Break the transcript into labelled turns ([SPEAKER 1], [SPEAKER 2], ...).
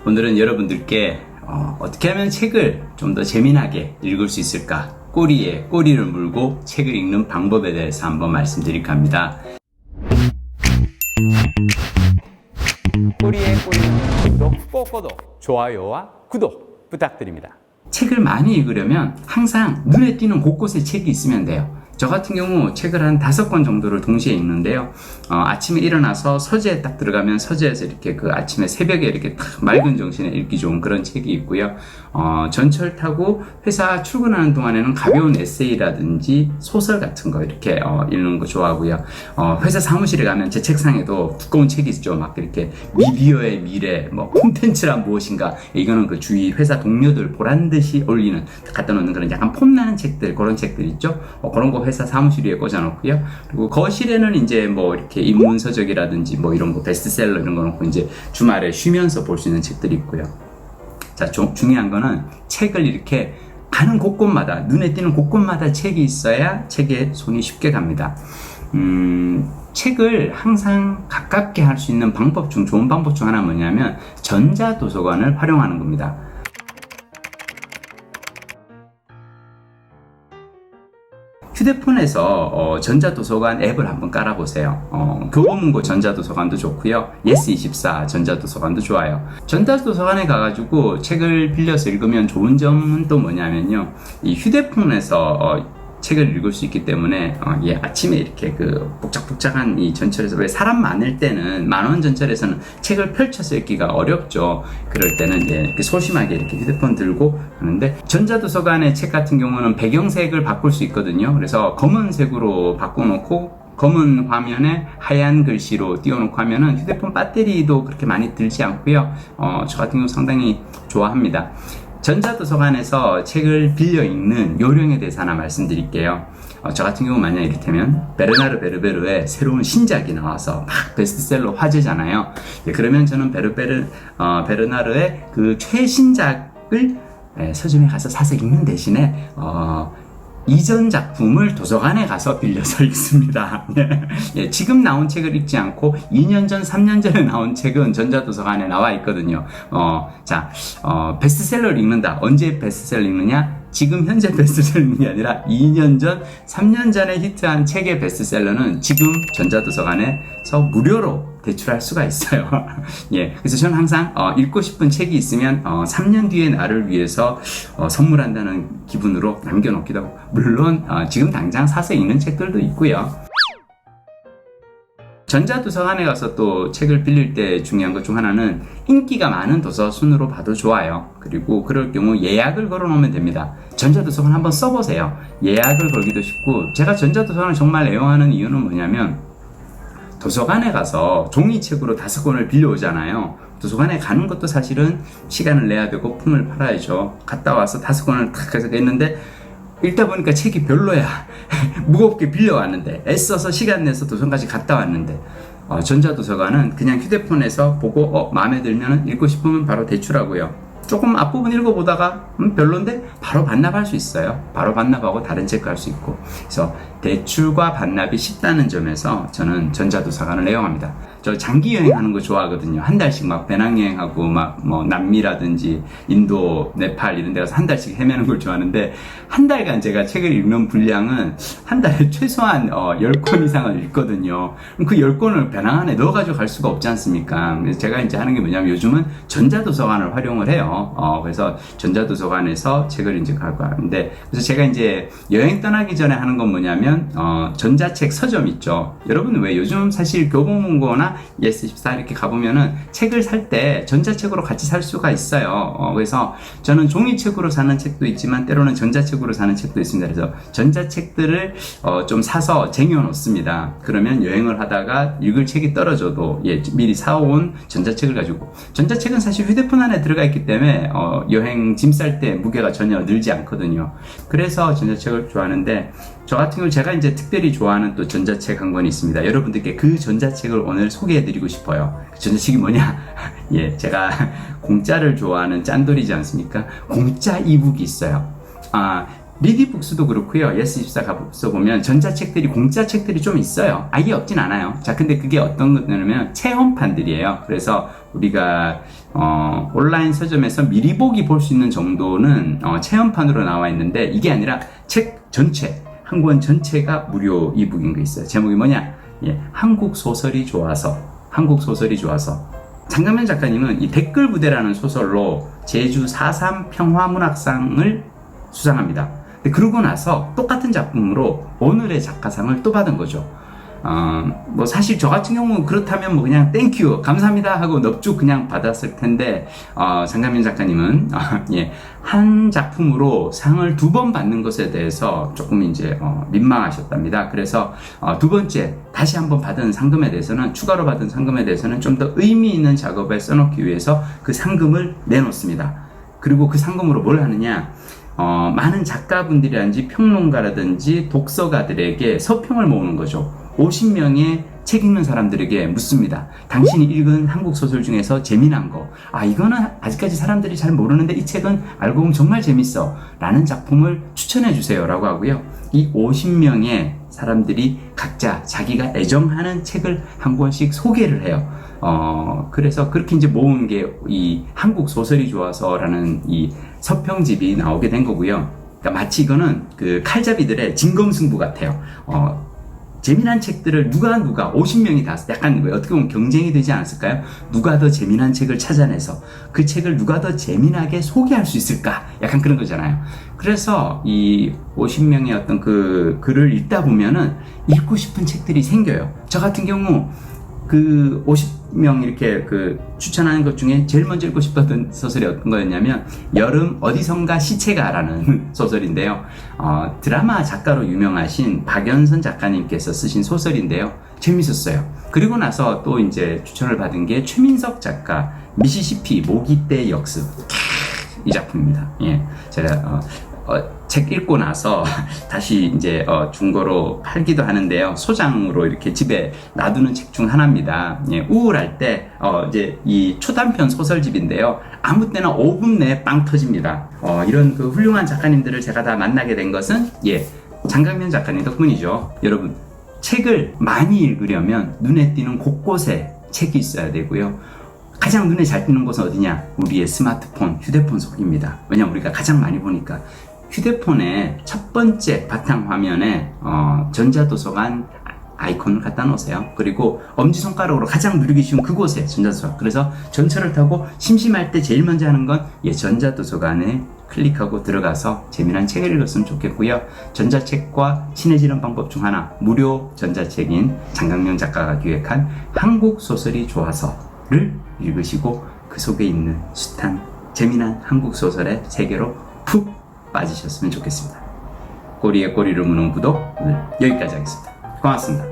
[SPEAKER 1] 오늘은 여러분들께 어떻게 하면 책을 좀 더 재미나게 읽을 수 있을까? 꼬리에 꼬리를 물고 책을 읽는 방법에 대해서 한번 말씀드릴까 합니다. 꼬리에 꼬리를 물고 꼭꼭 좋아요와 구독 부탁드립니다. 책을 많이 읽으려면 항상 눈에 띄는 곳곳에 책이 있으면 돼요. 저 같은 경우 책을 한 5권 정도를 동시에 읽는데요. 아침에 일어나서 서재에 딱 들어가면 서재에서 이렇게 그 아침에 새벽에 이렇게 딱 맑은 정신에 읽기 좋은 그런 책이 있고요. 전철 타고 회사 출근하는 동안에는 가벼운 에세이라든지 소설 같은 거 이렇게 읽는 거 좋아하고요. 회사 사무실에 가면 제 책상에도 두꺼운 책이 있죠. 막 이렇게 미디어의 미래, 뭐 콘텐츠란 무엇인가. 이거는 그 주위 회사 동료들 보란듯이 올리는 갖다 놓는 그런 약간 폼나는 책들, 그런 책들 있죠. 그런 거 회사 사무실 위에 꽂아놓고요. 그리고 거실에는 이제 뭐 이렇게 인문서적이라든지 뭐 이런 거 베스트셀러 이런 거 놓고 이제 주말에 쉬면서 볼 수 있는 책들이 있고요. 자, 중요한 거는 책을 이렇게 가는 곳곳마다, 눈에 띄는 곳곳마다 책이 있어야 책에 손이 쉽게 갑니다. 책을 항상 가깝게 할 수 있는 방법 중 좋은 방법 중 하나 뭐냐면 전자도서관을 활용하는 겁니다. 휴대폰에서 전자도서관 앱을 한번 깔아보세요. 교보문고 전자도서관도 좋고요. 예스24 전자도서관도 좋아요. 전자도서관에 가가지고 책을 빌려서 읽으면 좋은 점은 또 뭐냐면요. 이 휴대폰에서 책을 읽을 수 있기 때문에 아침에 이렇게 그 복작복작한 이 전철에서 왜 사람 많을 때는 만원 전철에서는 책을 펼쳐서 읽기가 어렵죠. 그럴 때는 이렇게 소심하게 이렇게 휴대폰 들고 하는데 전자도서관의 책 같은 경우는 배경색을 바꿀 수 있거든요. 그래서 검은색으로 바꿔놓고 검은 화면에 하얀 글씨로 띄워놓고 하면은 휴대폰 배터리도 그렇게 많이 들지 않고요. 저 같은 경우 상당히 좋아합니다. 전자도서관에서 책을 빌려 읽는 요령에 대해서 하나 말씀드릴게요. 저 같은 경우 만약 이를테면 베르나르 베르베르의 새로운 신작이 나와서 막 베스트셀러 화제잖아요. 그러면 저는 베르나르의 그 최신작을 서점에 가서 사서 읽는 대신에 이전 작품을 도서관에 가서 빌려서 읽습니다. 지금 나온 책을 읽지 않고 2년 전, 3년 전에 나온 책은 전자도서관에 나와 있거든요. 베스트셀러를 읽는다. 언제 베스트셀러 읽느냐? 지금 현재 베스트셀러 읽는 게 아니라 2년 전, 3년 전에 히트한 책의 베스트셀러는 지금 전자도서관에서 무료로 대출할 수가 있어요. 그래서 저는 항상 읽고 싶은 책이 있으면 3년 뒤에 나를 위해서 선물한다는 기분으로 남겨놓기도 하고, 물론 지금 당장 사서 읽는 책들도 있고요. 전자도서관에 가서 또 책을 빌릴 때 중요한 것 중 하나는 인기가 많은 도서 순으로 봐도 좋아요. 그리고 그럴 경우 예약을 걸어 놓으면 됩니다. 전자도서관 한번 써보세요. 예약을 걸기도 쉽고, 제가 전자도서관을 정말 애용하는 이유는 뭐냐면 도서관에 가서 종이책으로 5권을 빌려오잖아요. 도서관에 가는 것도 사실은 시간을 내야 되고 품을 팔아야죠. 갔다 와서 5권을 탁 해서 했는데 읽다 보니까 책이 별로야. 무겁게 빌려왔는데, 애써서 시간 내서 도서관까지 갔다 왔는데, 전자도서관은 그냥 휴대폰에서 보고 마음에 들면 읽고 싶으면 바로 대출하고요. 조금 앞부분 읽어보다가 별론데 바로 반납할 수 있어요. 바로 반납하고 다른 책 갈 수 있고. 그래서 대출과 반납이 쉽다는 점에서 저는 전자도서관을 애용합니다. 저 장기 여행하는 거 좋아하거든요. 한 달씩 막 배낭여행하고 막 뭐 남미라든지 인도, 네팔 이런 데 가서 한 달씩 헤매는 걸 좋아하는데, 한 달간 제가 책을 읽는 분량은 한 달에 최소한 10권 이상을 읽거든요. 그럼 그 10권을 배낭 안에 넣어가지고 갈 수가 없지 않습니까? 그래서 제가 이제 하는 게 뭐냐면 요즘은 전자도서관을 활용을 해요. 그래서 전자도서관에서 책을 이제 가고 하는데, 그래서 제가 이제 여행 떠나기 전에 하는 건 뭐냐면 전자책 서점 있죠. 여러분 왜 요즘 사실 교보문고나 예스24 이렇게 가보면은 책을 살 때 전자책으로 같이 살 수가 있어요. 그래서 저는 종이책으로 사는 책도 있지만 때로는 전자책으로 사는 책도 있습니다. 그래서 전자책들을 좀 사서 쟁여놓습니다. 그러면 여행을 하다가 읽을 책이 떨어져도 미리 사온 전자책을 가지고, 전자책은 사실 휴대폰 안에 들어가 있기 때문에 여행 짐 쌀 때 무게가 전혀 늘지 않거든요. 그래서 전자책을 좋아하는데, 저 같은 경우 제가 이제 특별히 좋아하는 또 전자책 한 권이 있습니다. 여러분들께 그 전자책을 오늘 소개해드리고 싶어요. 그 전자책이 뭐냐? 제가 공짜를 좋아하는 짠돌이지 않습니까? 공짜 이북이 있어요. 리디북스도 그렇고요. 예스24 가서 보면 전자책들이 공짜 책들이 좀 있어요. 아예 없진 않아요. 자, 근데 그게 어떤 거냐면 체험판들이에요. 그래서 우리가 온라인 서점에서 미리 보기 볼 수 있는 정도는 체험판으로 나와 있는데, 이게 아니라 책 전체, 한 권 전체가 무료 이북인 거 있어요. 제목이 뭐냐? 예, 한국 소설이 좋아서. 한국 소설이 좋아서. 장강면 작가님은 이 댓글 부대라는 소설로 제주 4.3 평화문학상을 수상합니다. 근데 그러고 나서 똑같은 작품으로 오늘의 작가상을 또 받은 거죠. 뭐 사실 저 같은 경우 그렇다면 뭐 그냥 땡큐 감사합니다 하고 넙죽 그냥 받았을 텐데, 장강민 작가님은 예, 한 작품으로 상을 2번 받는 것에 대해서 조금 이제 민망하셨답니다. 그래서 2번째 다시 한번 받은 상금에 대해서는, 추가로 받은 상금에 대해서는 좀 더 의미 있는 작업에 써놓기 위해서 그 상금을 내놓습니다. 그리고 그 상금으로 뭘 하느냐, 많은 작가분들이라든지 평론가라든지 독서가들에게 서평을 모으는 거죠. 50명의 책 읽는 사람들에게 묻습니다. 당신이 읽은 한국 소설 중에서 재미난 거, 이거는 아직까지 사람들이 잘 모르는데 이 책은 알고 보면 정말 재밌어 라는 작품을 추천해 주세요 라고 하고요. 이 50명의 사람들이 각자 자기가 애정하는 책을 한 권씩 소개를 해요. 그래서 그렇게 이제 모은 게 이 한국 소설이 좋아서라는 이 서평집이 나오게 된 거고요. 그러니까 마치 이거는 그 칼잡이들의 진검승부 같아요. 재미난 책들을 누가 50명이 다 약간 어떻게 보면 경쟁이 되지 않았을까요? 누가 더 재미난 책을 찾아내서 그 책을 누가 더 재미나게 소개할 수 있을까? 약간 그런 거잖아요. 그래서 이 50명의 어떤 그 글을 읽다 보면은 읽고 싶은 책들이 생겨요. 저 같은 경우 그 50명 이렇게 그 추천하는 것 중에 제일 먼저 읽고 싶었던 소설이 어떤 거였냐면 여름 어디선가 시체가라는 소설인데요. 드라마 작가로 유명하신 박연선 작가님께서 쓰신 소설인데요. 재밌었어요. 그리고 나서 또 이제 추천을 받은 게 최민석 작가 미시시피 모기떼 역습, 이 작품입니다. 예, 제가 책 읽고 나서 다시 이제 중고로 팔기도 하는데요. 소장으로 이렇게 집에 놔두는 책 중 하나입니다. 예, 우울할 때 이제 이 초단편 소설집인데요. 아무 때나 5분 내에 빵 터집니다. 이런 그 훌륭한 작가님들을 제가 다 만나게 된 것은 장강면 작가님 덕분이죠. 여러분, 책을 많이 읽으려면 눈에 띄는 곳곳에 책이 있어야 되고요. 가장 눈에 잘 띄는 곳은 어디냐? 우리의 스마트폰, 휴대폰 속입니다. 왜냐면 우리가 가장 많이 보니까. 휴대폰의 첫 번째 바탕화면에 전자도서관 아이콘을 갖다 놓으세요. 그리고 엄지손가락으로 가장 누르기 쉬운 그곳에 전자도서관. 그래서 전철을 타고 심심할 때 제일 먼저 하는 건 전자도서관에 클릭하고 들어가서 재미난 책을 읽었으면 좋겠고요. 전자책과 친해지는 방법 중 하나, 무료 전자책인 장강명 작가가 기획한 한국 소설이 좋아서를 읽으시고 그 속에 있는 숱한 재미난 한국 소설의 세계로 푹 빠지셨으면 좋겠습니다. 꼬리에 꼬리를 무는 구독, 오늘 여기까지 하겠습니다. 고맙습니다.